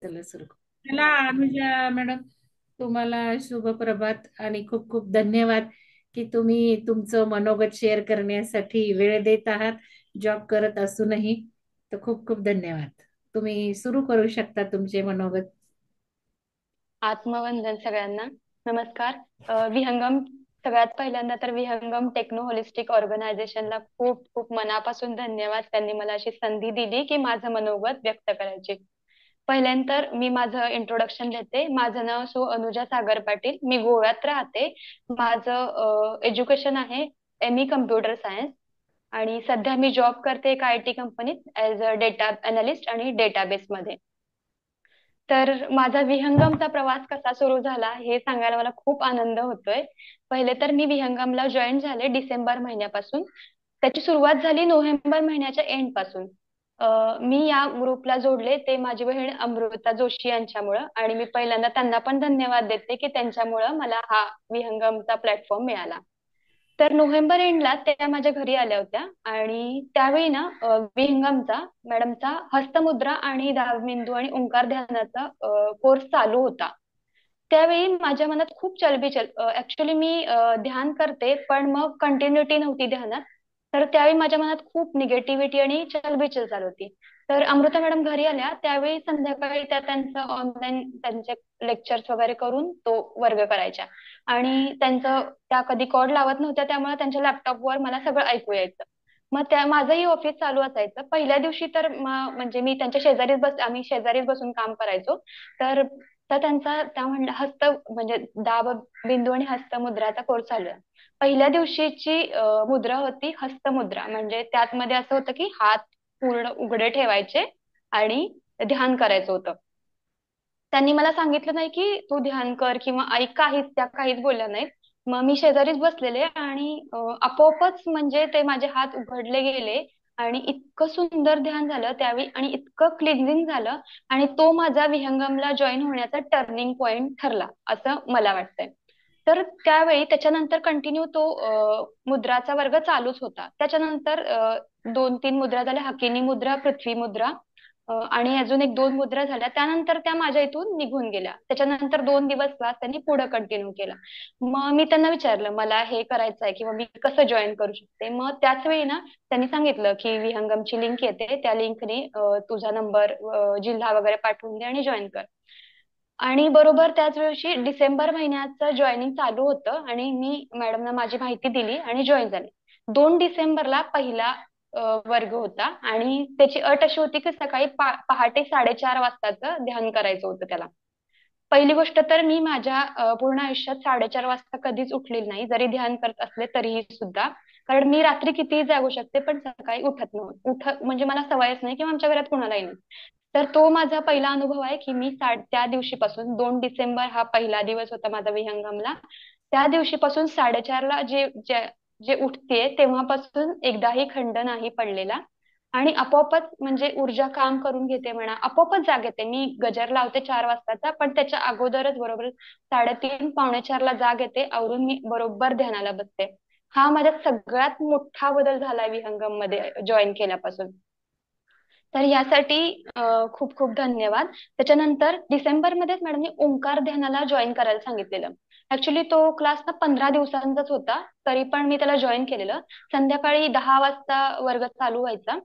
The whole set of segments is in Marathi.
चला सुरू करू. चला अनुजा मॅडम, तुम्हाला शुभ प्रभात आणि खूप खूप धन्यवाद की तुम्ही तुमचं मनोगत शेअर करण्यासाठी वेळ देत आहात, जॉब करत असूनही. तर खूप खूप धन्यवाद. तुम्ही सुरू करू शकता तुमचे मनोगत. आत्मवंदन सगळ्यांना. नमस्कार. विहंगम, सगळ्यात पहिल्यांदा तर विहंगम टेक्नो होलिस्टिक ऑर्गनायझेशनला खूप खूप मनापासून धन्यवाद. त्यांनी मला अशी संधी दिली की माझं मनोगत व्यक्त करायचे. पहिल्यांतर मी माझं इंट्रोडक्शन देते. माझं नाव अनुजा सागर पाटील. मी गोव्यात राहते. माझं एज्युकेशन आहे ME कम्प्युटर सायन्स आणि सध्या मी जॉब करते एका IT कंपनीत ऍज अ डेटा अनालिस्ट आणि डेटाबेस मध्ये. तर माझा विहंगमचा प्रवास कसा सुरू झाला हे सांगायला मला खूप आनंद होतोय. पहिले तर मी विहंगमला जॉईन झाले डिसेंबर महिन्यापासून. त्याची सुरुवात झाली नोव्हेंबर महिन्याच्या एंड पासून. मी या ग्रुपला जोडले ते माझी बहीण अमृता जोशी यांच्यामुळं, आणि मी पहिल्यांदा त्यांना पण धन्यवाद देते की त्यांच्यामुळं मला हा विहंगमचा प्लॅटफॉर्म मिळाला. तर नोव्हेंबर एंडला त्या माझ्या घरी आल्या होत्या आणि त्यावेळी ना विहंगमचा मॅडमचा हस्तमुद्रा आणि धावबिंदू आणि ओंकार ध्यानाचा कोर्स चालू होता. त्यावेळी माझ्या मनात खूप चलबिचल, ऍक्च्युली मी ध्यान करते पण मग कंटिन्युटी नव्हती ध्यानात. तर त्यावेळी माझ्या मनात खूप निगेटिव्हिटी आणि चलबिचल चालू होती. तर अमृता मॅडम घरी आल्या त्यावेळी संध्याकाळी त्या त्यांचं ऑनलाईन त्यांचे लेक्चर्स वगैरे करून तो वर्ग करायच्या. आणि त्यांचं त्या कधी कॉड लावत नव्हत्या त्यामुळे त्यांच्या लॅपटॉपवर मला सगळं ऐकू यायचं. मग त्या माझंही ऑफिस चालू असायचं. पहिल्या दिवशी तर म्हणजे मी त्यांच्या शेजारीच आम्ही शेजारीच बसून काम करायचो. तर तर त्यांचा त्या म्हणल्या हस्त म्हणजे दाब बिंदू आणि हस्तमुद्राचा कोर्स चालू आहे. पहिल्या दिवशीची मुद्रा होती हस्तमुद्रा. म्हणजे त्यात मध्ये असं होतं की हात पूर्ण उघडे ठेवायचे आणि ध्यान करायचं होतं. त्यांनी मला सांगितलं नाही की तू ध्यान कर किंवा ऐक, काहीच त्या काहीच बोलल्या नाहीत. मग मी शेजारीच बसलेले आणि आपोआपच म्हणजे ते माझे हात उघडले गेले आणि इतकं सुंदर ध्यान झालं त्यावेळी आणि इतकं क्लिन्झिंग झालं. आणि तो माझा विहंगमला जॉईन होण्याचा टर्निंग पॉइंट ठरला असं मला वाटतंय. तर त्यावेळी त्याच्यानंतर कंटिन्यू तो मुद्राचा वर्ग चालूच होता. त्याच्यानंतर 2-3 मुद्रा झाल्या, हकिनी मुद्रा, पृथ्वी मुद्रा, आणि अजून एक दोन मुद्रा झाल्या. त्यानंतर त्या माझ्या इथून निघून गेल्या. त्याच्यानंतर 2 दिवस क्लास त्यांनी पुढे कंटिन्यू केला. मग मी त्यांना विचारलं मला हे करायचं आहे किंवा मी कसं जॉईन करू शकते. मग त्याच वेळी ना त्यांनी सांगितलं की विहंगमची लिंक येते, त्या लिंकने तुझा नंबर, जिल्हा वगैरे पाठवून दे आणि जॉईन कर. आणि बरोबर त्याच दिवशी डिसेंबर महिन्याचं जॉईनिंग चालू होतं आणि मी मॅडमना माझी माहिती दिली आणि जॉईन झाले. 2 डिसेंबरला पहिला वर्ग होता आणि त्याची अट अशी होती की सकाळी पहाटे 4:30 वाजताचं ध्यान करायचं होतं त्याला. पहिली गोष्ट तर मी माझ्या पूर्ण आयुष्यात 4:30 वाजता कधीच उठलेली नाही, जरी ध्यान करत असले तरीही सुद्धा. कारण मी रात्री कितीही जागू शकते पण सकाळी उठत नव्हते, म्हणजे मला सवयच नाही किंवा आमच्या घरात कोणालाही नाही. तर तो माझा पहिला अनुभव आहे की मी त्या दिवशीपासून 2 डिसेंबर हा पहिला दिवस होता माझा विहंगमला. त्या दिवशीपासून 4:30ला जे जे जे उठतेय तेव्हापासून एकदाही खंड नाही पडलेला. आणि आपोआपच म्हणजे ऊर्जा काम करून घेते म्हणा, आपोआपच जाग येते. मी गजर लावते 4 वाजताचा पण त्याच्या अगोदरच बरोबर 3:30 पावणे 4ला जाग येते, आवरून मी बरोबर ध्यानाला बसते. हा माझ्यात सगळ्यात मोठा बदल झालाय विहंगम मध्ये जॉईन केल्यापासून. तर यासाठी खूप खूप धन्यवाद. त्याच्यानंतर डिसेंबरमध्येच मॅडमनी ओंकार ध्यानाला जॉईन करायला सांगितलेलं. ऍक्च्युली तो क्लास ना 15 दिवसांचाच होता, तरी पण मी त्याला जॉईन केलेलं. संध्याकाळी 10 वाजता वर्ग चालू व्हायचा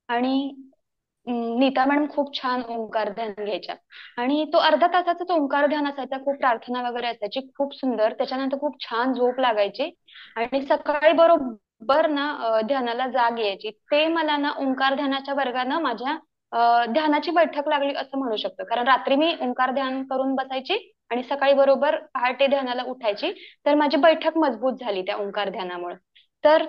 आणि नीता मॅडम खूप छान ओंकार ध्यान घ्यायच्या. आणि तो अर्धा तासाचाच ओंकार ध्यान असायचा, खूप प्रार्थना वगैरे असायची खूप सुंदर. त्याच्यानंतर खूप छान झोप लागायची आणि सकाळी बरोबर ना ध्यानाला जाग यायची. ते मला ना ओंकार ध्यानाच्या वर्गानं माझ्या ध्यानाची बैठक लागली असं म्हणू शकतो. कारण रात्री मी ओंकार ध्यान करून बसायची आणि सकाळी बरोबर पहाटे ध्यानाला उठायची. तर माझी बैठक मजबूत झाली त्या ओंकार ध्यानामुळे. तर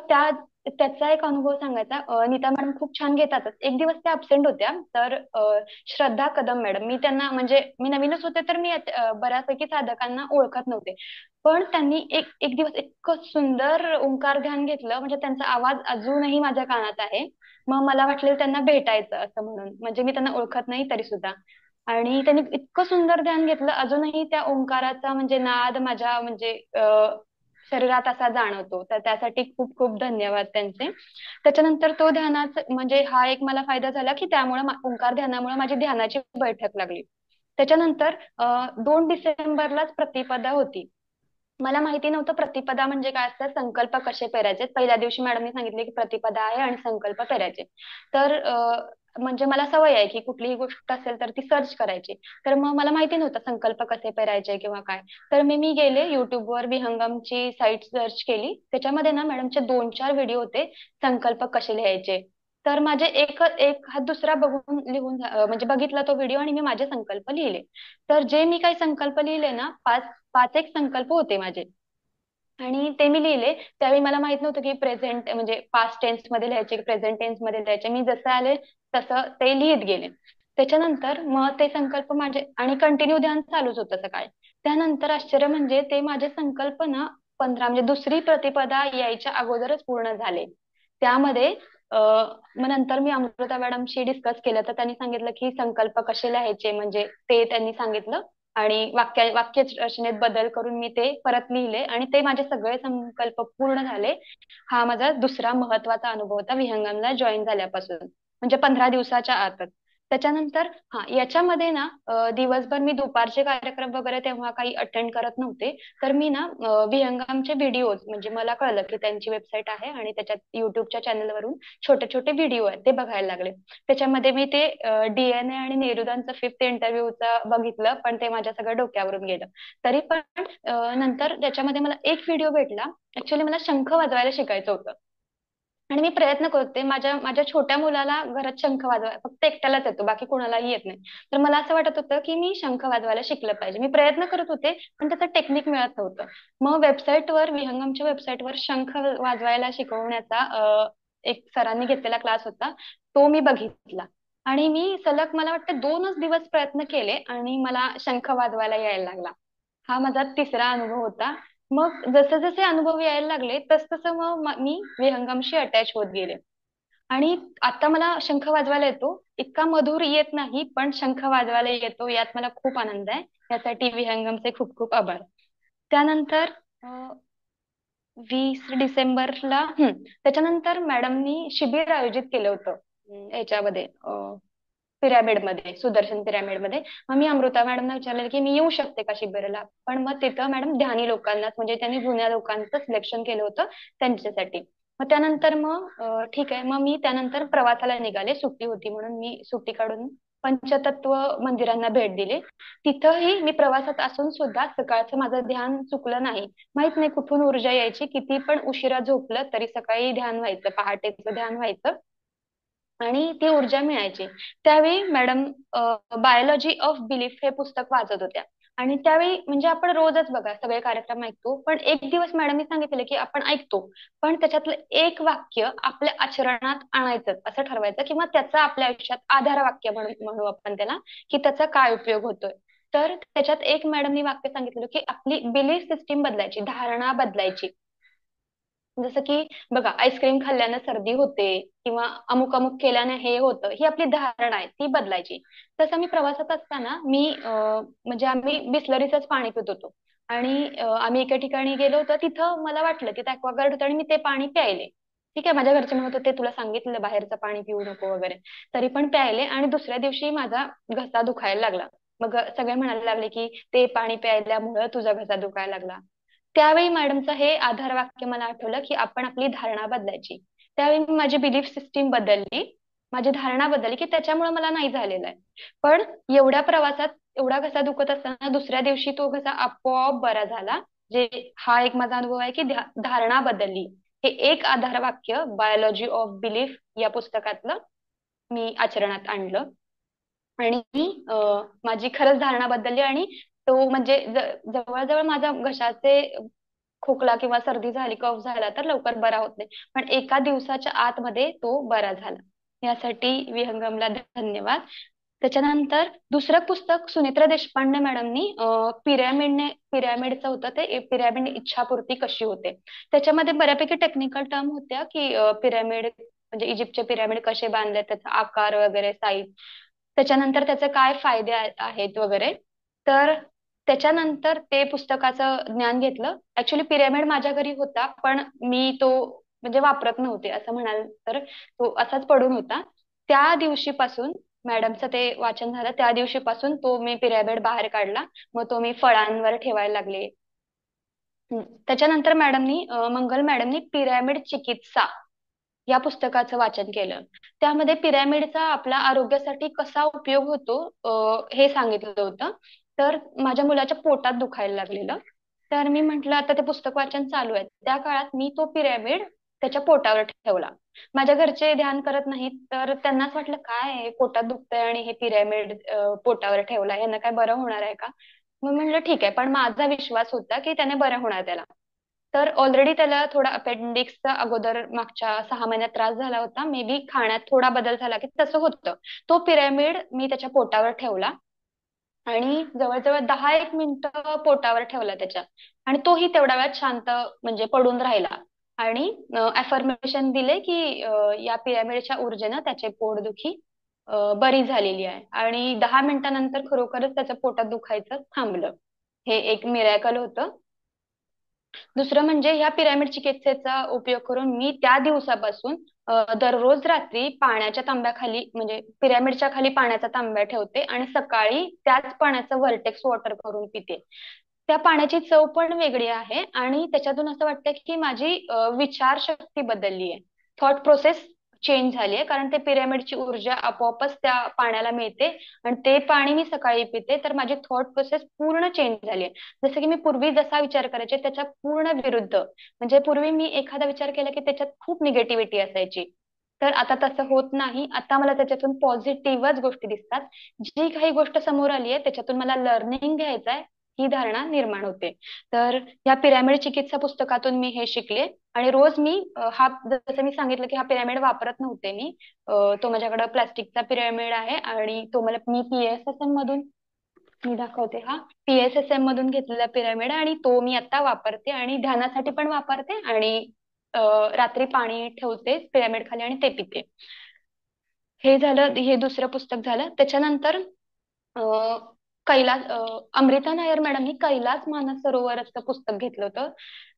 त्याचा एक अनुभव सांगायचा. नीता मॅडम खूप छान घेतातच. एक दिवस त्या अब्सेंट होत्या. तर श्रद्धा कदम मॅडम, मी त्यांना म्हणजे मी नवीनच होते तर मी बऱ्यापैकी साधकांना ओळखत नव्हते. पण त्यांनी एक एक दिवस इतकं सुंदर ओंकार ध्यान घेतलं, म्हणजे त्यांचा आवाज अजूनही माझ्या कानात आहे. मग मला वाटलेलं त्यांना भेटायचं असं म्हणून, म्हणजे मी त्यांना ओळखत नाही तरी सुद्धा. आणि त्यांनी इतकं सुंदर ध्यान घेतलं, अजूनही त्या ओंकाराचा म्हणजे नाद माझ्या म्हणजे शरीरात असा जाणवतो. तर त्यासाठी खूप खूप धन्यवाद त्यांचे. त्याच्यानंतर तो ध्यानाचा म्हणजे हा एक मला फायदा झाला की त्यामुळे ओंकार ध्यानामुळे माझी ध्यानाची बैठक लागली. त्याच्यानंतर 2 डिसेंबरलाच प्रतिपदा होती. मला माहिती नव्हतं प्रतिपदा म्हणजे काय असतं, संकल्प कसे पेरायचे. पहिल्या दिवशी मॅडमनी सांगितले की प्रतिपदा आहे आणि संकल्प पेरायचे. तर म्हणजे मला सवय आहे की कुठलीही गोष्ट असेल तर ती सर्च करायची. तर मग मला माहिती नव्हतं संकल्प कसे पेरायचे किंवा काय. तर मी गेले युट्यूबवर, विहंगमची साईट सर्च केली. त्याच्यामध्ये ना मॅडमचे 2-4 व्हिडिओ होते, संकल्प कसे लिहायचे. तर माझे एक एक हा दुसरा बघून लिहून म्हणजे बघितला तो व्हिडिओ आणि मी माझे संकल्प लिहिले. तर जे मी काही संकल्प लिहिले ना, पाच पाच एक संकल्प होते माझे. आणि ते मी लिहिले. त्यावेळी मला माहित नव्हतं की प्रेझेंट म्हणजे पास्ट टेन्स मध्ये लिहायचे की प्रेझेंट टेन्स मध्ये लिहायचे. मी जसं आले तसं ते लिहित गेले. त्याच्यानंतर मग ते संकल्प माझे आणि कंटिन्यू ध्यान चालूच होतं सकाळी. त्यानंतर आश्चर्य म्हणजे ते माझे संकल्प ना 15 म्हणजे दुसरी प्रतिपदा यायच्या अगोदरच पूर्ण झाले. त्यामध्ये मग नंतर मी अमृता मॅडमशी डिस्कस केलं तर त्यांनी सांगितलं की संकल्प कसे लिहायचे, म्हणजे ते त्यांनी सांगितलं. आणि वाक्य रचनेत बदल करून मी ते परत लिहिले आणि ते माझे सगळे संकल्प पूर्ण झाले. हा माझा दुसरा महत्वाचा अनुभव होता विहंगमला जॉईन झाल्यापासून, म्हणजे 15 दिवसाच्या आतच. त्याच्यानंतर हा याच्यामध्ये ना दिवसभर मी दुपारचे कार्यक्रम वगैरे तेव्हा काही अटेंड करत नव्हते. तर मी ना विहंगमचे व्हिडिओज, म्हणजे मला कळलं की त्यांची वेबसाईट आहे आणि त्याच्यात युट्यूबच्या चॅनलवरून छोटे छोटे व्हिडिओ आहेत ते बघायला लागले. त्याच्यामध्ये मी ते डीएनए आणि नेरुदांचं 5th इंटरव्ह्यूचं बघितलं, पण ते माझ्या सगळं डोक्यावरून गेलं. तरी पण नंतर त्याच्यामध्ये मला एक व्हिडिओ भेटला. ऍक्च्युली मला शंख वाजवायला शिकायचं होतं आणि मी प्रयत्न करते. माझ्या माझ्या छोट्या मुलाला घरात शंख वाजवायला फक्त एकट्यालाच येतो, बाकी कोणालाही येत नाही. तर मला असं वाटत होतं की मी शंख वाजवायला शिकलं पाहिजे. मी प्रयत्न करत होते पण त्याचं टेक्निक मिळत नव्हतं. मग वेबसाईटवर, विहंगमच्या वेबसाईटवर शंख वाजवायला शिकवण्याचा एक सरांनी घेतलेला क्लास होता, तो मी बघितला. आणि मी सलग मला वाटतं 2च दिवस प्रयत्न केले आणि मला शंख वाजवायला यायला लागला. हा माझा तिसरा अनुभव होता. मग जसे जसे अनुभव यायला लागले तस तसं मग मी विहंगमशी अटॅच होत गेले. आणि आता मला शंख वाजवायला येतो, इतका मधुर येत नाही पण शंख वाजवायला येतो, यात मला खूप आनंद आहे. यासाठी विहंगमचे खूप खूप आभार. त्यानंतर 20 डिसेंबरला त्याच्यानंतर मॅडमनी शिबिर आयोजित केलं होतं. याच्यामध्ये पिरॅमिडमध्ये, सुदर्शन पिरॅमिडमध्ये. मग मी अमृता मॅडमना विचारलेलं की मी येऊ शकते का शिबिराला. पण मग तिथं मॅडम ध्यानी लोकांनाच, म्हणजे त्यांनी जुन्या लोकांचं सिलेक्शन केलं होतं त्यांच्यासाठी. मग त्यानंतर मग ठीक आहे, मग मी त्यानंतर प्रवासाला निघाले, सुट्टी होती म्हणून मी सुट्टी काढून पंचतत्व मंदिरांना भेट दिली. तिथंही मी प्रवासात असून सुद्धा सकाळचं माझं ध्यान चुकलं नाही. माहित नाही कुठून ऊर्जा यायची, किती पण उशिरा झोपलं तरी सकाळी ध्यान व्हायचं, पहाटेचं ध्यान व्हायचं आणि ती ऊर्जा मिळायची. त्यावेळी मॅडम बायोलॉजी ऑफ बिलीफ हे पुस्तक वाचत होत्या. आणि त्यावेळी म्हणजे आपण रोजच बघा सगळे कार्यक्रम ऐकतो, पण एक दिवस मॅडमनी सांगितलेलं की आपण ऐकतो पण त्याच्यातलं एक वाक्य आपल्या आचरणात आणायचं असं ठरवायचं, किंवा त्याचा आपल्या आयुष्यात आधार वाक्य म्हणू आपण त्याला, की त्याचा काय उपयोग होतोय. तर त्याच्यात एक मॅडमनी वाक्य सांगितलेलं की आपली बिलीफ सिस्टीम बदलायची, धारणा बदलायची. जसं की बघा, आईस्क्रीम खाल्ल्यानं सर्दी होते किंवा अमुक अमुक केल्याने हे होतं, ही आपली धारणा आहे ती बदलायची. तसं मी प्रवासात असताना म्हणजे आम्ही बिसलरीचंच पाणी पित होतो. आणि आम्ही एका ठिकाणी गेलो होतो, तिथं मला वाटलं की ऍक्वागार्ड होतं आणि मी ते पाणी प्यायले. ठीक आहे, माझ्या घरचे म्हणत होते तुला सांगितलं बाहेरचं पाणी पिऊ नको वगैरे, तरी पण प्यायले. आणि दुसऱ्या दिवशी माझा घसा दुखायला लागला. मग सगळे म्हणायला लागले की ते पाणी प्यायल्यामुळं तुझा घसा दुखायला लागला. त्यावेळी मॅडमचं हे आधार वाक्य मला आठवलं की आपण आपली धारणा बदलायची. त्यावेळी मी माझी बिलीफ सिस्टीम बदलली, माझी धारणा बदलली की त्याच्यामुळे मला नाही झालेलं आहे. पण एवढ्या प्रवासात एवढा घसा दुखत असताना दुसऱ्या दिवशी तो घसा आपोआप बरा झाला. जे हा एक माझा अनुभव आहे की धारणा बदलली. हे एक आधार वाक्य बायोलॉजी ऑफ बिलीफ या पुस्तकातलं मी आचरणात आणलं. आणि माझी खरंच धारणा बदलली. आणि तो म्हणजे जवळजवळ माझा घशाचे खोकला किंवा सर्दी झाली, कफ झाला तर लवकर बरा होत नाही, पण एका दिवसाच्या आतमध्ये तो बरा झाला. यासाठी विहंगमला धन्यवाद. त्याच्यानंतर दुसरं पुस्तक सुनेत्रा देशपांडे मॅडमनी पिरॅमिडचं होतं, ते पिरॅमिड इच्छापूर्ती कशी होते. त्याच्यामध्ये बऱ्यापैकी टेक्निकल टर्म होत्या की पिरॅमिड म्हणजे इजिप्तचे पिरॅमिड कसे बांधले, त्याचा आकार वगैरे, साईज, त्याच्यानंतर त्याचे काय फायदे आहेत वगैरे. तर त्याच्यानंतर ते पुस्तकाचं ज्ञान घेतलं. ऍक्च्युली पिरॅमिड माझ्या घरी होता पण मी तो म्हणजे वापरत नव्हते असं म्हणाल तर, तो असाच पडून होता. त्या दिवशीपासून मॅडमचं ते वाचन झालं त्या दिवशीपासून तो मी पिरॅमिड बाहेर काढला. मग तो मी फळांवर ठेवायला लागले. त्याच्यानंतर मंगल मॅडमनी पिरॅमिड चिकित्सा या पुस्तकाचं वाचन केलं. त्यामध्ये पिरॅमिडचा आपल्या आरोग्यासाठी कसा उपयोग होतो हे सांगितलं होतं. तर माझ्या मुलाच्या पोटात दुखायला लागलेलं. तर मी म्हंटल आता ते पुस्तक वाचन चालू आहे, त्या काळात मी तो पिरॅमिड त्याच्या पोटावर ठेवला. माझ्या घरचे ध्यान करत नाहीत, तर त्यांनाच वाटलं काय आहे, पोटात दुखतंय आणि हे पिरॅमिड पोटावर ठेवलाय, यांना काय बरं होणार आहे का. मग म्हणलं ठीक आहे, पण माझा विश्वास होता की त्याने बरं होणार त्याला. तर ऑलरेडी त्याला थोडा अपेंडिक्सचा अगोदर मागच्या 6 महिन्यात त्रास झाला होता. मे बी खाण्यात थोडा बदल झाला की तसं होतं. तो पिरॅमिड मी त्याच्या पोटावर ठेवला आणि जवळजवळ 10 एक मिनिटं पोटावर ठेवला त्याच्या. आणि तोही तेवढ्या वेळात शांत म्हणजे पडून राहिला. आणि अफर्मेशन दिले की या पिरॅमिडच्या ऊर्जेनं त्याचे पोटदुखी बरी झालेली आहे. आणि 10 मिनिटानंतर खरोखरच त्याच्या पोटात दुखायचं थांबलं. हे एक मिरॅकल होतं. दुसरं म्हणजे ह्या पिरॅमिड चिकित्सेचा उपयोग करून मी त्या दिवसापासून दररोज रात्री पाण्याच्या तांब्याखाली म्हणजे पिरॅमिडच्या खाली पाण्याचा तांब्या ठेवते आणि सकाळी त्याच पाण्याचं व्हर्टेक्स वॉटर करून पिते. त्या पाण्याची चव पण वेगळी आहे आणि त्याच्यातून असं वाटतं की माझी विचारशक्ती बदलली आहे. थॉट प्रोसेस चेंज झाली आहे, कारण ते पिरॅमिडची ऊर्जा आपोआपच त्या पाण्याला मिळते आणि ते पाणी मी सकाळी पिते, तर माझी थॉट प्रोसेस पूर्ण चेंज झाली आहे. जसं की मी पूर्वी जसा विचार करायचे त्याच्या पूर्ण विरुद्ध. म्हणजे पूर्वी मी एखादा विचार केला की त्याच्यात खूप निगेटिव्हिटी असायची, तर आता तसं होत नाही. आता मला त्याच्यातून पॉझिटिव्हच गोष्टी दिसतात. जी काही गोष्ट समोर आली आहे त्याच्यातून मला लर्निंग घ्यायचं आहे, ही धारणा निर्माण होते. तर या पिरॅमिड चिकित्सा पुस्तकातून मी हे शिकले. आणि रोज मी हा जसं मी सांगितलं की हा पिरॅमिड वापरत नव्हते मी. तो माझ्याकडे प्लास्टिकचा पिरॅमिड आहे आणि तो मी पीएसएसएम मधून मी दाखवते. हा पीएसएसएम मधून घेतलेला पिरॅमिड आहे आणि तो मी आता वापरते आणि ध्यानासाठी पण वापरते आणि रात्री पाणी ठेवते पिरॅमिड खाली आणि ते पिते. हे झालं, हे दुसरं पुस्तक झालं. त्याच्यानंतर अमृता नायर मॅडमनी कैलास मानसरोवरचं पुस्तक घेतलं होतं.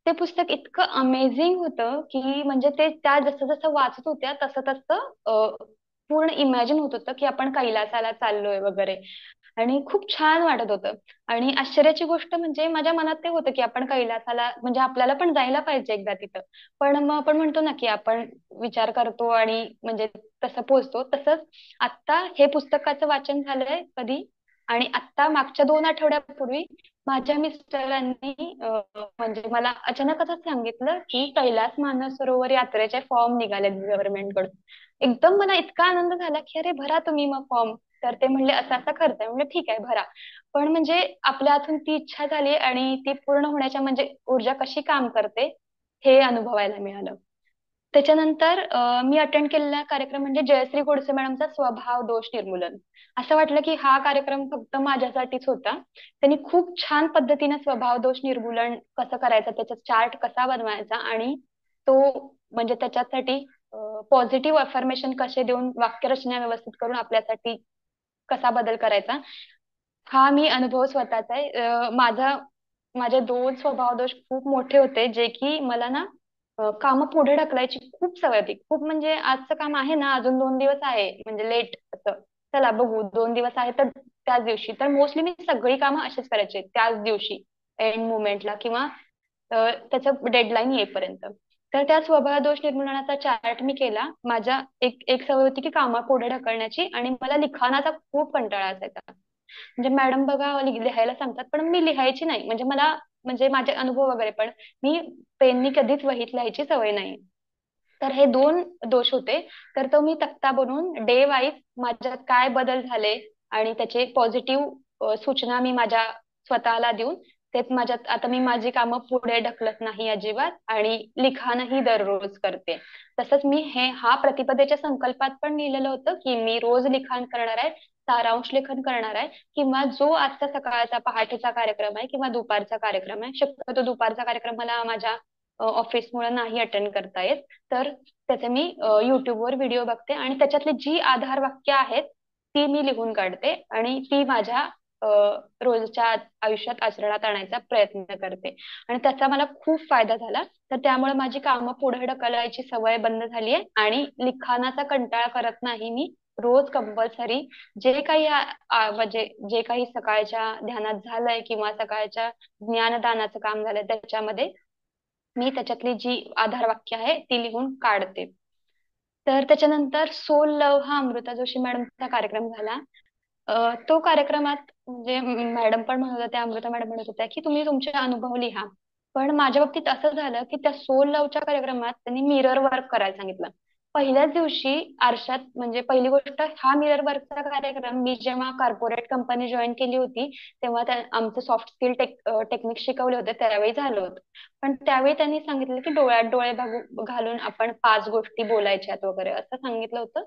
ते पुस्तक इतकं अमेझिंग होतं की म्हणजे ते त्या जसं जसं वाचत होत्या तसं तसं पूर्ण इमॅजिन होत होतं की आपण कैलासाला चाललोय वगैरे. आणि खूप छान वाटत होतं. आणि आश्चर्याची गोष्ट म्हणजे माझ्या मनात ते होतं की आपण कैलासाला म्हणजे आपल्याला पण जायला पाहिजे एकदा तिथं. पण मग आपण म्हणतो ना की आपण विचार करतो आणि म्हणजे तसं पोहोचतो. तसंच आत्ता हे पुस्तकाचं वाचन झालंय कधी, आणि आत्ता मागच्या 2 आठवड्यापूर्वी माझ्या मिस्टरांनी म्हणजे मला अचानक असं सांगितलं की कैलास मानसरोवर यात्रेचे फॉर्म निघाले गव्हर्नमेंट कडून. एकदम मला इतका आनंद झाला की अरे भरा तुम्ही मग फॉर्म. तर ते म्हणले असा असा खर्च आहे. म्हणजे ठीक आहे भरा. पण म्हणजे आपल्या हातून ती इच्छा झाली आणि ती पूर्ण होण्याच्या म्हणजे ऊर्जा कशी काम करते हे अनुभवायला मिळालं. त्याच्यानंतर मी अटेंड केलेला कार्यक्रम म्हणजे जयश्री गोडसे मॅडमचा स्वभाव दोष निर्मूलन. असं वाटलं की हा कार्यक्रम फक्त माझ्यासाठीच होता. त्यांनी खूप छान पद्धतीने स्वभाव दोष निर्मूलन कसं करायचं, त्याचा चार्ट कसा बनवायचा आणि तो म्हणजे त्याच्यासाठी पॉझिटिव्ह अफर्मेशन कसे देऊन वाक्यरचना व्यवस्थित करून आपल्यासाठी कसा बदल करायचा, हा मी अनुभव स्वतःचा आहे. माझे 2 स्वभाव दोष खूप मोठे होते, जे की मला ना कामं पुढे ढकलायची खूप सवय होती. खूप म्हणजे आजचं काम आहे ना, अजून 2 दिवस आहे म्हणजे लेट असं, चला बघू 2 दिवस आहे तर त्याच दिवशी. तर मोस्टली मी सगळी कामं अशीच करायचे त्याच दिवशी एंड मुमेंटला किंवा त्याचं डेडलाईन येईपर्यंत. तर त्या स्वभाव दोष निर्मूलनाचा चार्ट मी केला. माझ्या एक एक सवय होती की कामं पुढे ढकलण्याची आणि मला लिखाणाचा खूप कंटाळा असायचा. म्हणजे मॅडम बघा लिहायला सांगतात पण मी लिहायची नाही. म्हणजे मला म्हणजे माझे अनुभव वगैरे पण मी पेननी कधीच वहीत लिहायची सवय नाही. तर हे 2 दोष होते. तर तो मी तक्ता बनवून डे वाईज माझ्यात काय बदल झाले आणि त्याचे पॉझिटिव्ह सूचना मी माझ्या स्वतःला देऊन तेच माझ्यात आता मी माझी कामं पुढे ढकलत नाही अजिबात आणि लिखाणही दररोज करते. तसंच मी हा प्रतिपदेच्या संकल्पात पण लिहिलेलं होतं की मी रोज लिखाण करणार आहे, सारांश लेखन करणार आहे, किंवा जो आजचा सकाळचा पहाटेचा कार्यक्रम आहे किंवा दुपारचा कार्यक्रम आहे, शक्यतो दुपारचा कार्यक्रम मला माझ्या ऑफिसमुळे नाही अटेंड करता येत, तर त्याचे मी युट्यूबवर व्हिडिओ बघते आणि त्याच्यातली जी आधार वाक्य आहेत ती मी लिहून काढते आणि ती माझ्या रोजच्या आयुष्यात आचरणात आणायचा प्रयत्न करते. आणि त्याचा मला खूप फायदा झाला. तर त्यामुळे माझी कामं पुढे ढकलायची सवय बंद झाली आहे आणि लिखाणाचा कंटाळा करत नाही मी. रोज कंपल्सरी जे काही म्हणजे जे काही सकाळच्या ध्यानात झालंय किंवा सकाळच्या ज्ञानदानाचं काम झालंय त्याच्यामध्ये मी त्याच्यातली जी आधार वाक्य आहे ती लिहून काढते. तर त्याच्यानंतर सोल लव हा अमृता जोशी मॅडमचा कार्यक्रम झाला. तो कार्यक्रमात म्हणजे मॅडम पण म्हणत होत्या, अमृता मॅडम म्हणत होत्या की तुम्ही तुमचे अनुभव लिहा. पण माझ्या बाबतीत असं झालं की त्या सोल लवच्या कार्यक्रमात त्यांनी मिरर वर्क करायला सांगितलं. पहिल्याच दिवशी आरशात, म्हणजे पहिली गोष्ट हा मिरर वर्कचा कार्यक्रम मी जेव्हा कॉर्पोरेट कंपनी जॉईन केली होती तेव्हा आमचं सॉफ्ट स्किल टेक्निक शिकवले होते त्यावेळी झालं होतं. पण त्यावेळी त्यांनी सांगितलं की डोळ्यात डोळे घालून आपण 5 गोष्टी बोलायच्यात वगैरे असं सांगितलं होतं.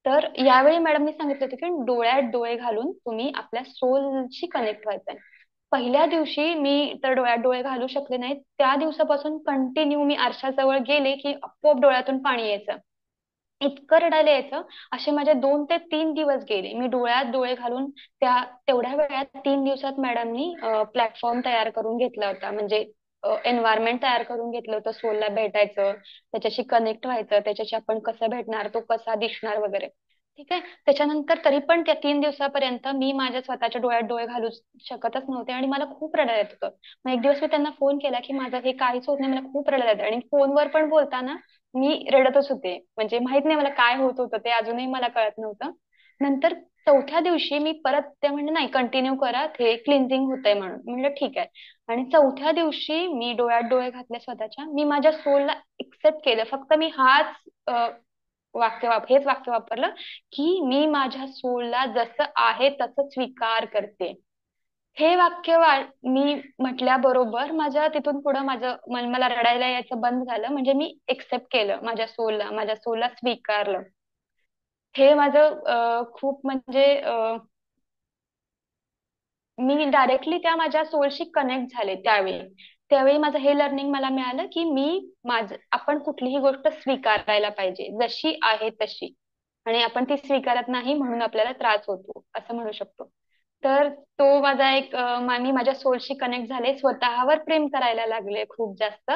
तर यावेळी मॅडमनी सांगितलं होतं की डोळ्यात डोळे घालून तुम्ही आपल्या सोलशी कनेक्ट व्हायचंय. पहिल्या दिवशी मी तर डोळ्यात डोळे घालू शकले नाही. त्या दिवसापासून कंटिन्यू मी आरशाजवळ गेले की आपोआप डोळ्यातून पाणी यायचं, इतकं रडायला यायचं. असे माझे 2 ते 3 दिवस गेले मी डोळ्यात डोळे घालून. तेवढ्या वेळात 3 दिवसात मॅडमनी प्लॅटफॉर्म तयार करून घेतला होता, म्हणजे एन्व्हायरमेंट तयार करून घेतलं होतं. सोलला भेटायचं, त्याच्याशी कनेक्ट व्हायचं, त्याच्याशी आपण कसं भेटणार, तो कसा दिसणार वगैरे. ठीक आहे. त्याच्यानंतर तरी पण त्या 3 दिवसापर्यंत मी माझ्या स्वतःच्या डोळ्यात डोळे घालू शकतच नव्हते आणि मला खूप रडायला येत होतं. मग एक दिवस मी त्यांना फोन केला की माझं हे काहीच होत नाही, मला खूप रडायला येतं. आणि फोनवर पण बोलताना मी रडतच होते, म्हणजे माहित नाही मला काय होत होतं ते अजूनही मला कळत नव्हतं. नंतर चौथ्या दिवशी मी परत ते म्हणजे नाही कंटिन्यू करा, हे क्लिन्झिंग होतंय म्हणून म्हणलं ठीक आहे. आणि चौथ्या दिवशी मी डोळ्यात डोळे घातले स्वतःच्या, मी माझ्या सोलला एक्सेप्ट केलं. फक्त मी हेच वाक्य वापरलं की मी माझ्या सोलला जसं आहे तसं स्वीकार करते. हे वाक्य मी म्हटल्याबरोबर माझ्या तिथून पुढं माझं मला रडायला यायचं बंद झालं. म्हणजे मी एक्सेप्ट केलं माझ्या सोलला स्वीकारलं. हे माझं खूप म्हणजे मी डायरेक्टली त्या माझ्या सोलशी कनेक्ट झाले त्यावेळी. त्यावेळी माझं हे लर्निंग मला मिळालं की आपण कुठलीही गोष्ट स्वीकारायला पाहिजे जशी आहे तशी. आणि आपण ती स्वीकारत नाही म्हणून आपल्याला त्रास होतो असं म्हणू शकतो. तर तो माझा एक मी माझ्या सोलशी कनेक्ट झाले, स्वतःवर प्रेम करायला लागले खूप जास्त.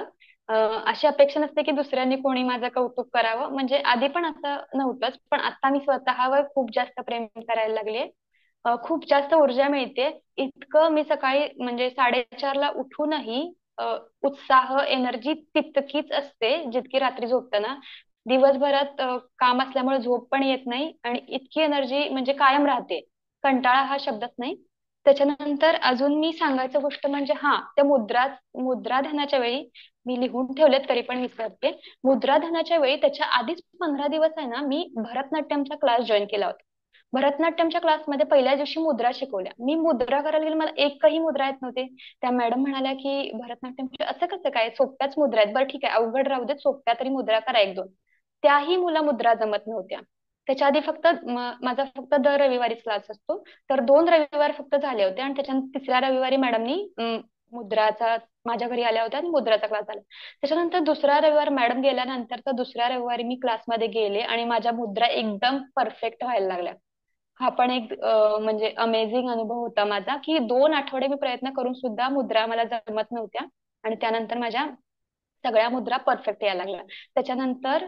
अशी अपेक्षा नसते की दुसऱ्यांनी कोणी माझं कौतुक करावं, म्हणजे आधी पण असं नव्हतंच, पण आता मी स्वतःवर खूप जास्त प्रेम करायला लागले. खूप जास्त ऊर्जा मिळते. इतकं मी सकाळी म्हणजे 4:30ला उठूनही अ, उत्साह एनर्जी तितकीच असते जितकी रात्री झोपताना. दिवसभरात काम असल्यामुळे झोप पण येत नाही आणि इतकी एनर्जी म्हणजे कायम राहते. कंटाळा हा शब्दच नाही. त्याच्यानंतर अजून मी सांगायचं गोष्ट म्हणजे त्या मुद्रा ध्यानाच्या वेळी मी लिहून ठेवलेत तरी पण विसरते. मुद्रा ध्यानाच्या वेळी त्याच्या आधीच 15 दिवस आहे ना मी भरतनाट्यमचा क्लास जॉईन केला होता. भरतनाट्यमच्या क्लासमध्ये पहिल्या दिवशी मुद्रा शिकवल्या. मी मुद्रा करायला गेले, मला एकही मुद्रा येत नव्हते. त्या मॅडम म्हणाल्या की भरतनाट्यमचे असं कसं काय, सोप्याच मुद्रा आहेत, बरं ठीक आहे अवघड राहू देत, सोप्या तरी मुद्रा करा 1-2. त्याही मुला मुद्रा जमत नव्हत्या. त्याच्या आधी माझा फक्त दर रविवारीच क्लास असतो. तर 2 रविवार फक्त झाले होते आणि त्याच्यानंतर तिसऱ्या रविवारी मॅडमनी मुद्राचा माझ्या घरी आल्या होत्या आणि मुद्राचा क्लास झाला. त्याच्यानंतर दुसरा रविवार मॅडम गेल्यानंतर तर दुसऱ्या रविवारी मी क्लासमध्ये गेले आणि माझ्या मुद्रा एकदम परफेक्ट व्हायला लागल्या. हा पण एक म्हणजे अमेझिंग अनुभव होता माझा की 2 आठवडे मी प्रयत्न करून सुद्धा मुद्रा मला जमत नव्हत्या. आणि त्यानंतर माझ्या सगळ्या मुद्रा परफेक्ट यायला लागल्या. त्याच्यानंतर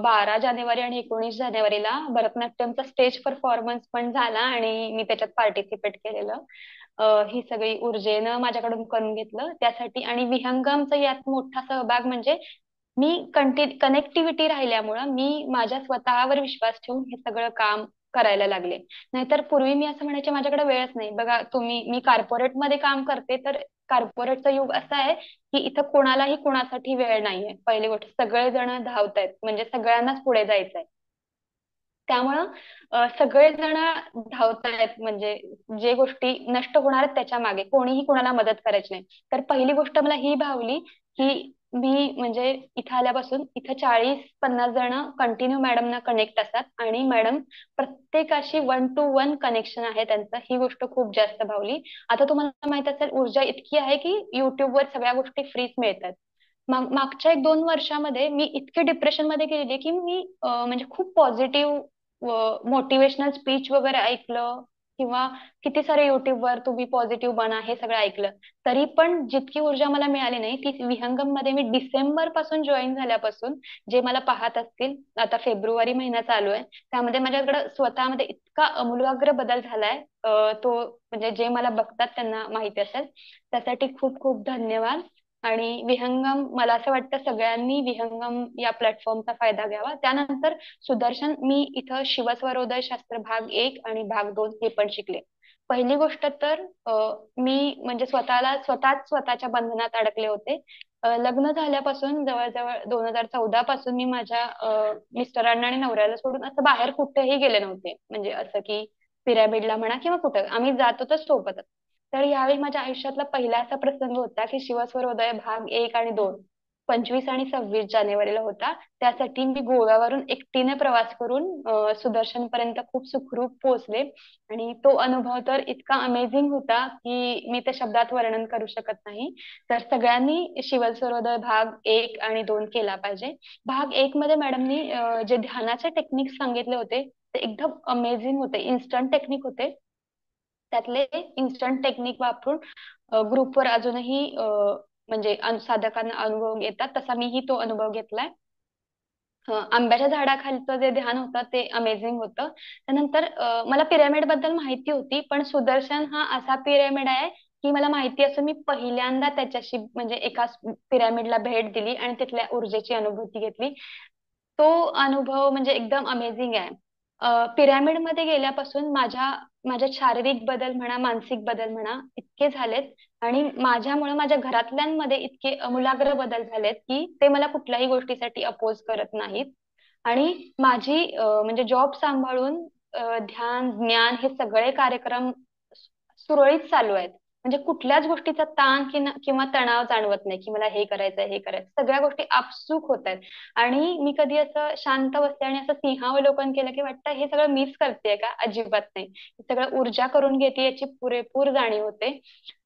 12 जानेवारी आणि 19 जानेवारीला भरतनाट्यमचा स्टेज परफॉर्मन्स पण झाला आणि मी त्याच्यात पार्टिसिपेट केलेलं. ही सगळी ऊर्जेनं माझ्याकडून करून घेतलं त्यासाठी. आणि विहंगमचा यात मोठा सहभाग म्हणजे मी कनेक्टिव्हिटी राहिल्यामुळं मी माझ्या स्वतःवर विश्वास ठेवून हे सगळं काम करायला लागले. नाहीतर पूर्वी मी असं म्हणायचे माझ्याकडे वेळच नाही. बघा मी कॉर्पोरेट मध्ये काम करते, तर कॉर्पोरेटचं युग असं आहे की इथं कोणालाही कोणासाठी वेळ नाहीये. पहिली गोष्ट, सगळेजण धावतायत, म्हणजे सगळ्यांनाच पुढे जायचंय. त्यामुळं सगळेजण धावतायत, म्हणजे जे गोष्टी नष्ट होणार आहेत त्याच्या मागे कोणीही कोणाला मदत करायची नाही. तर पहिली गोष्ट मला ही भावली की मी म्हणजे इथं आल्यापासून इथं 40-50 जण कंटिन्यू मॅडमना कनेक्ट असतात आणि मॅडम प्रत्येकाशी 1 to 1 कनेक्शन आहे त्यांचं. ही गोष्ट खूप जास्त भावली. आता तुम्हाला माहित असेल ऊर्जा इतकी आहे की युट्यूबवर सगळ्या गोष्टी फ्रीच मिळतात. मग मागच्या 1-2 वर्षामध्ये मी इतके डिप्रेशन मध्ये गेलेले की मी म्हणजे खूप पॉझिटिव्ह मोटिवेशनल स्पीच वगैरे ऐकलं. किंवा किती सारे युट्यूबवर तुम्ही पॉझिटिव्ह बना हे सगळं ऐकलं, तरी पण जितकी ऊर्जा मला मिळाली नाही ती विहंगम मध्ये मी डिसेंबर पासून जॉईन झाल्यापासून, जे मला पाहत असतील, आता फेब्रुवारी महिना चालू आहे, त्यामध्ये माझ्याकडे स्वतःमध्ये इतका अमूलाग्र बदल झालाय, तो म्हणजे जे मला बघतात त्यांना माहिती असेल. त्यासाठी खूप खूप धन्यवाद. आणि विहंगम, मला असं वाटतं सगळ्यांनी विहंगम या प्लॅटफॉर्मचा फायदा घ्यावा. त्यानंतर सुदर्शन, मी इथं शिवस्वरोदय शास्त्र भाग 1 आणि भाग 2 हे पण शिकले. पहिली गोष्ट तर मी म्हणजे स्वतःच्या बंधनात अडकले होते. लग्न झाल्यापासून जवळजवळ 2014 पासून मी माझ्या मिस्टरांना आणि नवऱ्याला सोडून असं बाहेर कुठेही गेले नव्हते. म्हणजे असं की पिरॅमिडला म्हणा किंवा कुठं आम्ही जात होतो सोबतच. तर यावेळी माझ्या आयुष्यातला पहिला असा प्रसंग होता की शिवस्वरोदय भाग 1 आणि 2 25 आणि 26 जानेवारीला होता. त्यासाठी मी गोव्यावरून एकटीने प्रवास करून सुदर्शन पर्यंत खूप सुखरूप पोहोचले. आणि तो अनुभव तर इतका अमेझिंग होता की मी ते शब्दात वर्णन करू शकत नाही. तर सगळ्यांनी शिवस्वरोदय भाग 1 आणि 2 केला पाहिजे. भाग 1 मध्ये मॅडमनी जे ध्यानाचे टेक्निक सांगितले होते ते एकदम अमेझिंग होते, इन्स्टंट टेक्निक होते. त्यातले इन्स्टंट टेक्निक वापरून ग्रुपवर अजूनही म्हणजे साधकांना अनुभव येतात, तसा मीही तो अनुभव घेतलाय. आंब्याच्या झाडाखालचं जे ध्यान होतं ते अमेझिंग होतं. त्यानंतर मला पिरॅमिड बद्दल माहिती होती, पण सुदर्शन हा असा पिरॅमिड आहे की मला माहिती असून मी पहिल्यांदा त्याच्याशी म्हणजे एका पिरॅमिडला भेट दिली आणि तिथल्या ऊर्जेची अनुभूती घेतली. तो अनुभव म्हणजे एकदम अमेझिंग आहे. पिरॅमिड मध्ये गेल्यापासून माझ्या शारीरिक बदल म्हणा, मानसिक बदल म्हणा इतके झालेत. आणि माझ्या घरातल्यांमध्ये इतके अमूलाग्र बदल झालेत की ते मला कुठल्याही गोष्टीसाठी अपोज करत नाहीत. आणि माझी म्हणजे जॉब सांभाळून ध्यान, ज्ञान हे सगळे कार्यक्रम सुरळीत चालू आहेत. म्हणजे कुठल्याच गोष्टीचा ताण किंवा तणाव जाणवत नाही की मला हे करायचंय हे करायचं, सगळ्या गोष्टी आपसूक होत आहेत. आणि मी कधी असं शांत बसते आणि असं सिंहावलोकन केलं की वाटतं हे सगळं मीच करते का, अजिबात नाही. हे सगळं ऊर्जा करून घेते याची पुरेपूर जाणीव होते.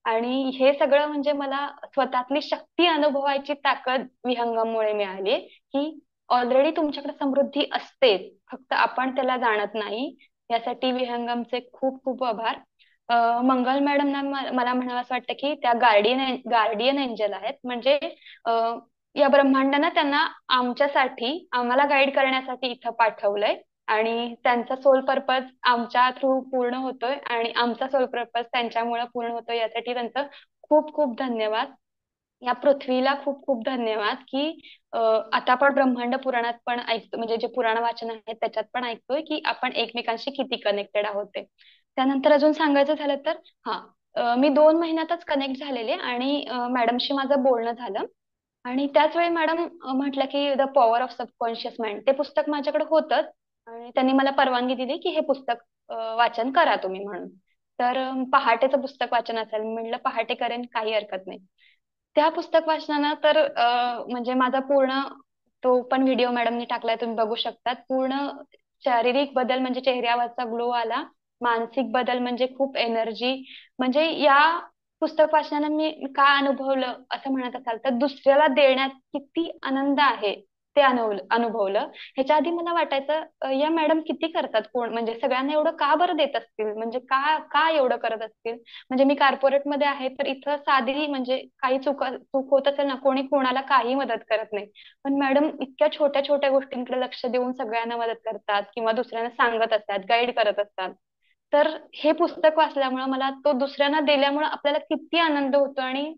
आणि हे सगळं म्हणजे मला स्वतःतली शक्ती अनुभवायची ताकद विहंगममुळे मिळाली की ऑलरेडी तुमच्याकडे समृद्धी असते, फक्त आपण त्याला जाणत नाही. यासाठी विहंगमचे खूप खूप आभार. मंगल मॅडमना मला म्हणावं असं वाटतं की त्या गार्डियन एंजल आहेत. म्हणजे अ, या ब्रह्मांडानं त्यांना आम्हाला गाईड करण्यासाठी इथं पाठवलंय. आणि त्यांचा सोल पर्पज आमच्या थ्रू पूर्ण होतोय आणि आमचा सोल पर्पज त्यांच्यामुळे पूर्ण होतोय, यासाठी त्यांचं खूप खूप धन्यवाद. या पृथ्वीला खूप खूप धन्यवाद की आता आपण ब्रह्मांड पुराणात पण ऐकतो, म्हणजे जे पुराण वाचन आहे त्याच्यात पण ऐकतोय की आपण एकमेकांशी किती कनेक्टेड आहोत ते. त्यानंतर अजून सांगायचं झालं तर हा, मी 2 महिन्यातच कनेक्ट झालेले आणि मॅडमशी माझं बोलणं झालं. आणि त्याच वेळी मॅडम म्हटलं की the power of subconscious mind ते पुस्तक माझ्याकडे होतंच. आणि त्यांनी मला परवानगी दिली की हे पुस्तक वाचन करा तुम्ही म्हणून. तर पहाटेचं पुस्तक वाचन असेल, मी म्हटलं पहाटे करेन, काही हरकत नाही. त्या पुस्तक वाचनानं तर म्हणजे माझा पूर्ण, तो पण व्हिडिओ मॅडमनी टाकलाय तुम्ही बघू शकतात, पूर्ण शारीरिक बदल म्हणजे चेहऱ्यावरचा ग्लो आला. मानसिक बदल म्हणजे खूप एनर्जी. म्हणजे या पुस्तक वाचनानं मी काय अनुभवलं असं म्हणत असाल तर दुसऱ्याला देण्यात किती आनंद आहे ते अनुभवलं. ह्याच्या आधी मला वाटायचं या मॅडम किती करतात, कोण म्हणजे सगळ्यांना एवढं का बरं देत असतील, म्हणजे का का एवढं करत असतील. म्हणजे मी कॉर्पोरेट मध्ये आहे तर इथं साधी म्हणजे काही चूक होत असेल ना, कोणी कोणाला काही मदत करत नाही. पण मॅडम इतक्या छोट्या छोट्या गोष्टींकडे लक्ष देऊन सगळ्यांना मदत करतात किंवा दुसऱ्यांना सांगत असतात, गाईड करत असतात. तर हे पुस्तक वाचल्यामुळे मला तो दुसऱ्यांना दिल्यामुळे आपल्याला किती आनंद होतो आणि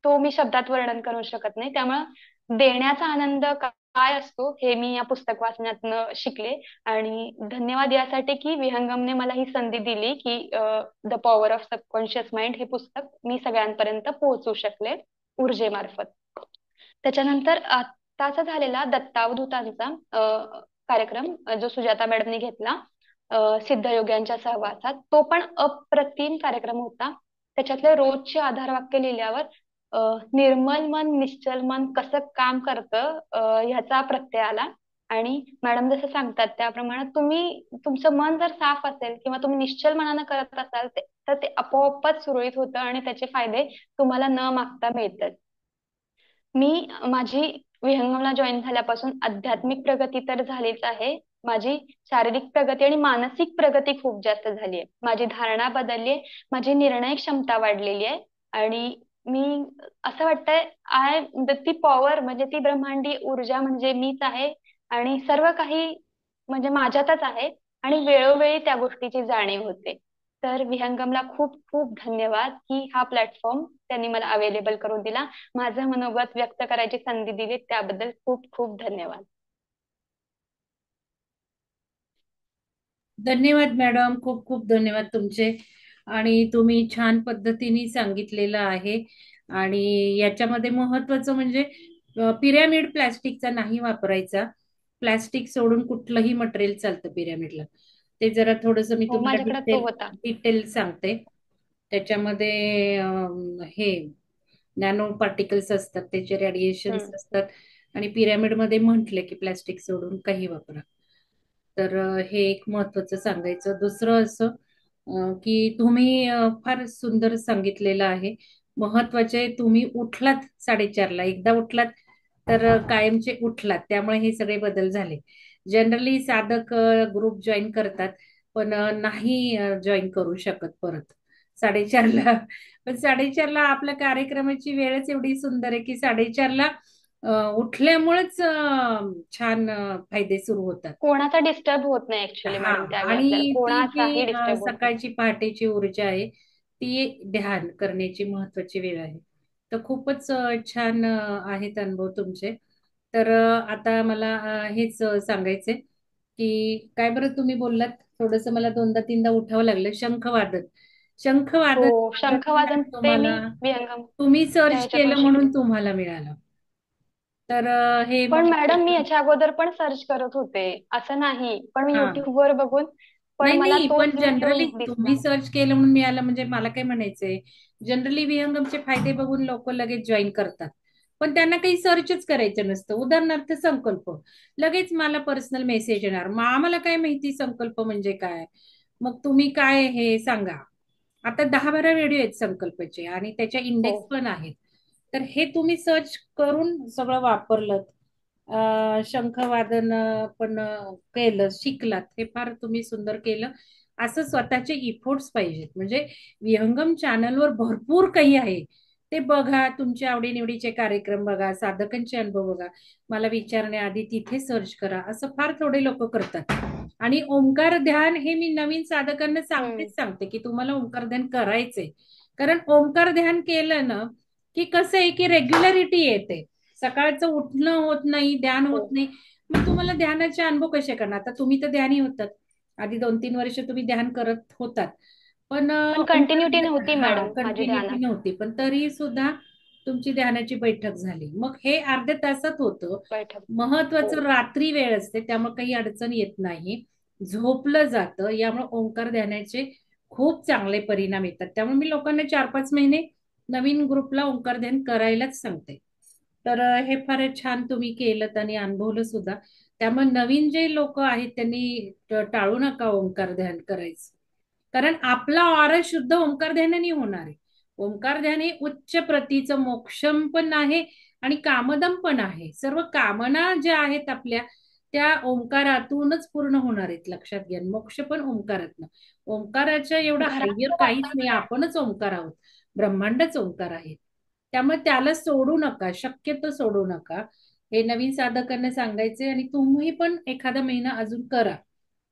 तो मी शब्दात वर्णन करू शकत नाही. त्यामुळे देण्याचा आनंद काय असतो हे मी या पुस्तक वाचण्यातनं शिकले. आणि धन्यवाद यासाठी की विहंगमने मला ही संधी दिली की the power of subconscious mind हे पुस्तक मी सगळ्यांपर्यंत पोहोचू शकले ऊर्जेमार्फत. त्याच्यानंतर आत्ताचा झालेला दत्तावधूतांचा कार्यक्रम जो सुजाता मॅडमने घेतला सिद्धयोग्यांच्या सहवासात, तो पण अप्रतिम कार्यक्रम होता. त्याच्यातले रोजचे आधार वाक्य लिहिल्यावर निर्मल मन निश्चल मन कसं काम करतं ह्याचा प्रत्यय आला. आणि मॅडम जसं सांगतात त्याप्रमाणे तुमचं मन जर साफ असेल किंवा तुम्ही निश्चल मनानं करत असाल तर ते आपोआपच सुरळीत होतं आणि त्याचे फायदे तुम्हाला न मागता मिळतात. मी माझी विहंगमला जॉईन झाल्यापासून आध्यात्मिक प्रगती तर झालीच आहे, माझी शारीरिक प्रगती आणि मानसिक प्रगती खूप जास्त झाली आहे. माझी धारणा बदलली आहे, माझी निर्णय क्षमता वाढलेली आहे. आणि मी असं वाटतंय आय ती पॉवर म्हणजे ती ब्रह्मांडी ऊर्जा म्हणजे मीच आहे. आणि सर्व काही म्हणजे माझ्यातच आहे. आणि वेळोवेळी त्या गोष्टीची जाणीव होते. तर विहंगमला खूप खूप धन्यवाद की हा प्लॅटफॉर्म त्यांनी मला अवेलेबल करून दिला. माझं मनोगत व्यक्त करायची संधी दिली त्याबद्दल खूप खूप धन्यवाद. धन्यवाद मॅडम, खूप खूप धन्यवाद तुमचे. आणि तुम्ही छान पद्धतीने सांगितलेलं आहे. आणि याच्यामध्ये महत्वाचं म्हणजे पिरॅमिड प्लॅस्टिकचा नाही वापरायचा. प्लॅस्टिक सोडून कुठलंही मटेरियल चालतं पिरॅमिडला. ते जरा थोडस मी हो, तुम्हाला माझ्याकडे तो डिटेल होता. डिटेल सांगते. त्याच्यामध्ये हे नॅनो पार्टिकल्स असतात, त्याचे रेडिएशन्स हम्म. असतात. आणि पिरॅमिड मध्ये म्हटले की प्लॅस्टिक सोडून काही वापरा. तर हे एक महत्वाचं सांगायचं. दुसरं असं की तुम्ही फार सुंदर सांगितलेलं आहे. महत्वाचे तुम्ही उठलात 4:30ला, एकदा उठलात तर कायमचे उठलात, त्यामुळे हे सगळे बदल झाले. जनरली साधक ग्रुप जॉईन करतात, पण नाही जॉईन करू शकत परत 4:30ला. पण 4:30ला आपल्या कार्यक्रमाची वेळच एवढी सुंदर आहे की 4:30ला उठल्यामुळेच छान फायदे सुरू होतात. कोणाचा डिस्टर्ब होत नाही ऍक्च्युली हा. मॅडम, त्यावेळी आपल्याला आणि ती कोणाचाही जी डिस्टर्ब होत नाही. सकाळची पहाटेची ऊर्जा आहे, ती ध्यान करण्याची महत्वाची वेळ आहे. तर खूपच छान आहेत अनुभव तुमचे. तर आता मला हेच सांगायचंय की काय बरं तुम्ही बोललात, थोडस मला दोनदा तीनदा उठावं लागलं. शंखवादन. हो, शंखवादन शंखवादन ते मी तुम्हाला, विहंगम तुम्ही त्या सर्च ह्याच्यातून केलं शिकले. म्हणून तुम्हाला मिळालं. तर हे पण मॅडम मी महत्वाचं. याच्या अगोदर पण सर्च करत होते, असं नाही, पण मी हा. युट्यूब वर बघून पण नाही मला नाही, पण तोच व्हिडिओ जनरली दिसला. तुम्ही सर्च केलं म्हणून मिळालं म्हणजे मला काय म्हणायचंय. जनरली विहंगमचे फायदे बघून लोक लगेच जॉईन करतात. पण त्यांना काही सर्चच करायचं नसतं. उदाहरणार्थ संकल्प, लगेच मला पर्सनल मेसेज येणार, मग आम्हाला काय माहिती संकल्प म्हणजे काय. मग तुम्ही काय हे सांगा. आता 10-12 व्हिडिओ आहेत संकल्पाचे आणि त्याच्या हो. इंडेक्स पण आहेत. तर हे तुम्ही सर्च करून सगळं वापरलं, शंखवादन पण केलं, शिकलात, हे फार तुम्ही सुंदर केलं. असं स्वतःचे इफोर्ट्स पाहिजेत. म्हणजे विहंगम चॅनलवर भरपूर काही आहे, ते बघा. तुमच्या आवडीनिवडीचे कार्यक्रम बघा, साधकांचे अनुभव बघा, मला विचारण्याआधी तिथे सर्च करा. असं फार थोडे लोक करतात. आणि ओंकार ध्यान हे मी नवीन साधकांना हम्म. सांगते की तुम्हाला ओंकार ध्यान करायचंय. कारण ओंकार ध्यान केलं ना की कसं आहे की रेग्युलरिटी येते. सकाळचं उठणं होत नाही, ध्यान हो. होत नाही. मग तुम्हाला ध्यानाचे अनुभव कसे करणार. आता तुम्ही तर ध्यानी होतात, आधी 2-3 वर्ष तुम्ही ध्यान करत होतात. पण पण कंटिन्युटी नव्हती हा, मॅडम माझी कंटिन्युटी ध्यानात. नव्हती, पण तरी सुद्धा तुमची ध्यानाची बैठक झाली. मग हे अर्ध्या तासात होतं. बैठक. हो. महत्वाचं रात्री वेळ असते, त्यामुळे काही अडचण येत नाही, झोपलं जातं. यामुळे ओंकार ध्यानाचे खूप चांगले परिणाम येतात. त्यामुळे मी लोकांना 4-5 महिने नवीन ग्रुपला ओंकार ध्यान करायलाच सांगते. तर हे फार छान तुम्ही केलं आणि अनुभवलं सुद्धा. त्यामुळे नवीन जे लोक आहेत त्यांनी टाळू नका ओंकार ध्यान करायचं. कारण आपला ऑरा शुद्ध ओंकार ध्यानाने होणार आहे. ओंकार ध्यान हे उच्च प्रतीचं मोक्षम पण आहे आणि कामदम पण आहे. सर्व कामना ज्या आहेत आपल्या, त्या ओंकारातूनच पूर्ण होणार आहेत. लक्षात घ्या, मोक्ष पण ओंकारातनं. ओंकाराच्या एवढं हायर घरातलं काहीच नाही, वातावरण. आपणच ओंकार आहोत. ब्रह्मांडच ओंकार आहे. त्यामुळे त्याला सोडू नका, शक्यतो सोडू नका. हे नवीन साधकांना सांगायचे. आणि तुम्ही पण एखादा महिना अजून करा,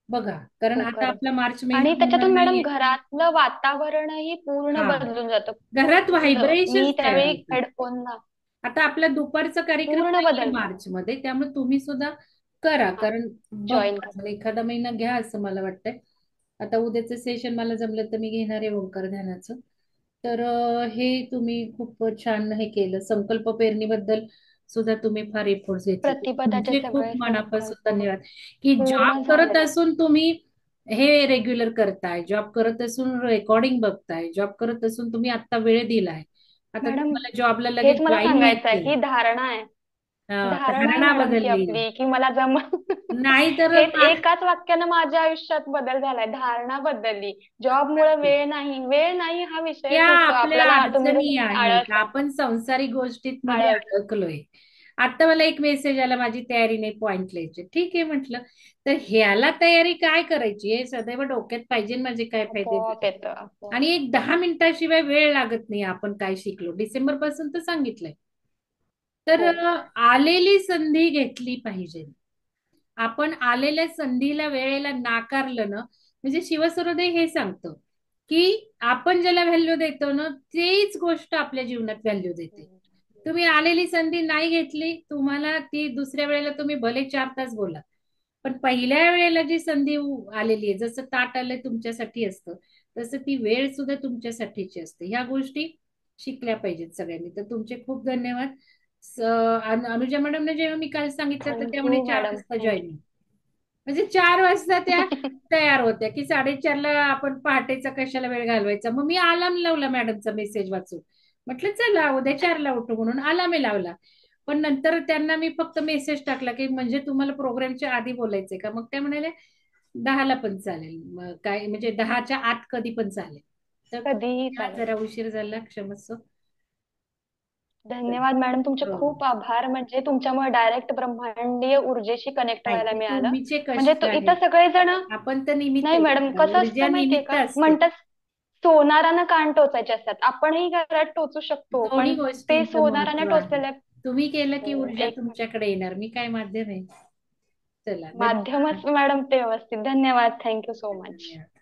बघा. कारण हो, आता करेन. आपला मार्च महिना आणि होणार त्याच्यातून मॅडम नाहीये. घरातलं वातावरणही पूर्ण हा, बदलून जातं. घरात पूर्ण. मी व्हायब्रेशन्स तयार त्यावेळी होतात. हेडफोनला आता आपला दुपारचा कार्यक्रम पूर्ण नाहीये बदलतं. मार्च मध्ये, त्यामुळे तुम्ही सुद्धा करा. हा, कारण जॉईन बघा, कर. मला एखादा महिना घ्या असं मला वाटतंय. आता उद्याचं सेशन मला जमलं तर मी घेणार आहे ओंकार ध्यानाचं. तर हे तुम्ही खूप छान हे केलं. संकल्प पेरणीबद्दल सुद्धा तुम्ही फार एफर्ट्स घेतले. प्रतिपदाचे तुमचे खूप सगळे मनापासून संकल्प धन्यवाद. की पूर्ण जॉब करत झालेत. असून तुम्ही हे रेग्युलर करताय, जॉब करत असून रेकॉर्डिंग बघताय, जॉब करत असून तुम्ही आता वेळ दिलाय. आता मॅडम, तुम्हाला जॉबला लगेच हेच मला जॉईन सांगायचं आहे व्हायचंय. ही धारणा आहे. धारणा आहे धारणा मॅडम की बदलली. आपली की मला नाही तर हेच एकाच वाक्यानं माझ्या आयुष्यात बदल झालाय. धारणा बदलली. जॉब मुळे वेळ नाही, वेळ नाही हा त्या विषयच नसतो आपल्या आपल्याला. तुम्ही अडचणी जसं आहेत, आळस आहे. आपण संसारिक गोष्टीत मध्ये आळस. अडकलोय. आता मला एक मेसेज आला, माझी तयारी नाही, पॉइंट लिहायचे. ठीक आहे म्हटलं. तर ह्याला तयारी काय करायची हे सदैव डोक्यात पाहिजे, म्हणजे काय फायदे आपोआप झाले. येतं आणि आपोआप. एक 10 मिनिटाशिवाय वेळ लागत नाही. आपण काय शिकलो डिसेंबर पासून तर सांगितलंय. तर हो. आलेली संधी घेतली पाहिजे. आपण आलेल्या संधीला, वेळेला नाकारलं ना, म्हणजे शिवसरोदय हे सांगतं की आपण ज्याला व्हॅल्यू देतो ना, तीच गोष्ट आपल्या जीवनात व्हॅल्यू देते. तुम्ही आलेली संधी नाही घेतली, तुम्हाला ती दुसऱ्या वेळेला तुम्ही भले 4 तास बोला, पण पहिल्या वेळेला जी संधी आलेली आहे, जसं ताट आलंय तुमच्यासाठी असतं, तसं ती वेळ सुद्धा तुमच्यासाठीची असते. ह्या गोष्टी शिकल्या पाहिजेत सगळ्यांनी. तर तुमचे खूप धन्यवाद. अनुजा मॅडमने जेव्हा मी काल सांगितलं, तर त्या थँक्यू म्हणे 4 मॅडम, वाजता थँक्यू. जॉईन. म्हणजे 4 वाजता त्या तयार होत्या की 4:30ला आपण पहाटेचा कशाला वेळ घालवायचा. मग मी अलार्म लावला मॅडमचा मेसेज वाचून. म्हटलं चला उद्या 4ला उठू म्हणून अलार्म लावला. पण नंतर त्यांना मी फक्त मेसेज टाकला की म्हणजे तुम्हाला प्रोग्रामच्या आधी बोलायचंय का? मग त्या म्हणाले 10ला पण चालेल. मग काय म्हणजे 10च्या आत कधी पण चालेल. तर कधीही आज चालेल. जरा उशीर झाला, क्षमस्व. धन्यवाद मॅडम, तुमचे हो. खूप आभार. म्हणजे तुमच्यामुळे डायरेक्ट ब्रह्मांडीय ऊर्जेशी कनेक्ट नाही, व्हायला ते मिळालं. तुमचे म्हणजे कष्ट इथं आहेत. सगळेजण. आपण तर निमित्त नाही आहे मॅडम, फक्त. कसं ऊर्जा असतं माहितीये निमित्त का, असते. म्हणतात सोनारानं कान टोचायचे असतात. आपणही घरात टोचू शकतो, दोन्ही पण ते गोष्टींचं सोनाराने महत्व आहे. टोचलेले. तुम्ही केलं की हो, ऊर्जा एक तुमच्याकडे येणार. मी काय माध्यम आहे. चला, धन्यवाद. माध्यमच मॅडम ते व्यवस्थित. धन्यवाद, थँक्यू सो मच. धन्यवाद.